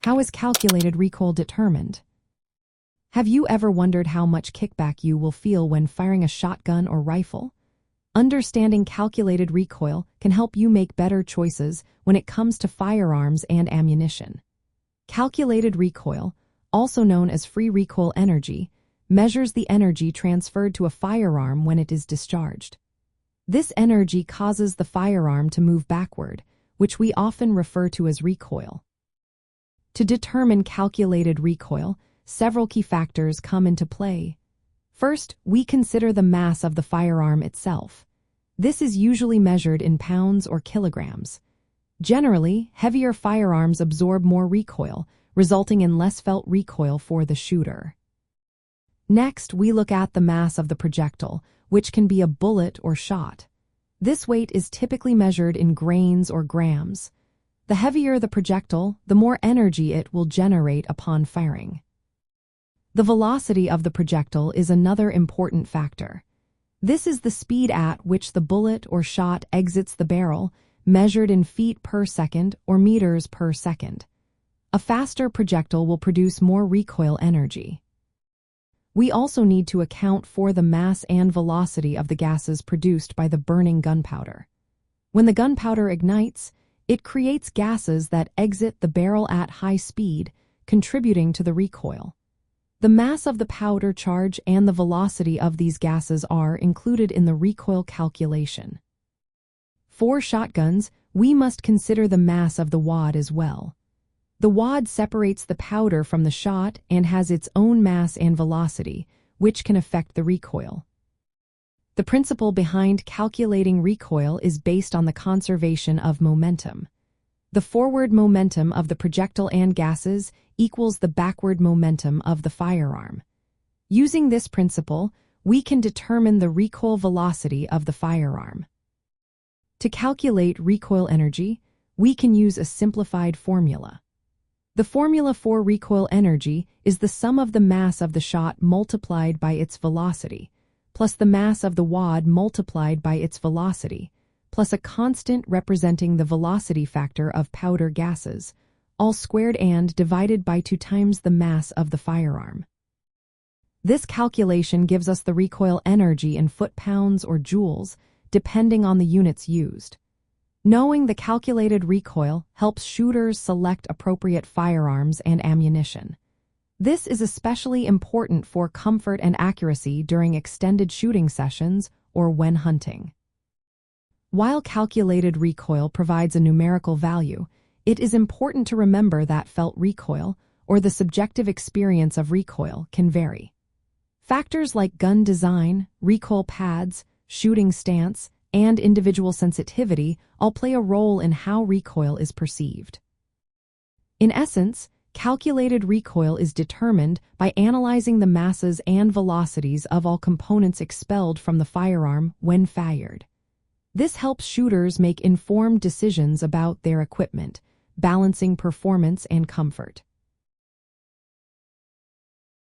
How is calculated recoil determined? Have you ever wondered how much kickback you will feel when firing a shotgun or rifle? Understanding calculated recoil can help you make better choices when it comes to firearms and ammunition. Calculated recoil, also known as free recoil energy, measures the energy transferred to a firearm when it is discharged. This energy causes the firearm to move backward, which we often refer to as recoil. To determine calculated recoil, several key factors come into play. First, we consider the mass of the firearm itself. This is usually measured in pounds or kilograms. Generally, heavier firearms absorb more recoil, resulting in less felt recoil for the shooter. Next, we look at the mass of the projectile, which can be a bullet or shot. This weight is typically measured in grains or grams. The heavier the projectile, the more energy it will generate upon firing. The velocity of the projectile is another important factor. This is the speed at which the bullet or shot exits the barrel, measured in feet per second or meters per second. A faster projectile will produce more recoil energy. We also need to account for the mass and velocity of the gases produced by the burning gunpowder. When the gunpowder ignites, it creates gases that exit the barrel at high speed, contributing to the recoil. The mass of the powder charge and the velocity of these gases are included in the recoil calculation. For shotguns, we must consider the mass of the wad as well. The wad separates the powder from the shot and has its own mass and velocity, which can affect the recoil. The principle behind calculating recoil is based on the conservation of momentum. The forward momentum of the projectile and gases equals the backward momentum of the firearm. Using this principle, we can determine the recoil velocity of the firearm. To calculate recoil energy, we can use a simplified formula. The formula for recoil energy is the sum of the mass of the shot multiplied by its velocity, plus the mass of the wad multiplied by its velocity, plus a constant representing the velocity factor of powder gases, all squared and divided by 2 times the mass of the firearm. This calculation gives us the recoil energy in foot-pounds or joules, depending on the units used. Knowing the calculated recoil helps shooters select appropriate firearms and ammunition. This is especially important for comfort and accuracy during extended shooting sessions or when hunting. While calculated recoil provides a numerical value, it is important to remember that felt recoil, or the subjective experience of recoil, can vary. Factors like gun design, recoil pads, shooting stance, and individual sensitivity all play a role in how recoil is perceived. In essence, calculated recoil is determined by analyzing the masses and velocities of all components expelled from the firearm when fired. This helps shooters make informed decisions about their equipment, balancing performance and comfort.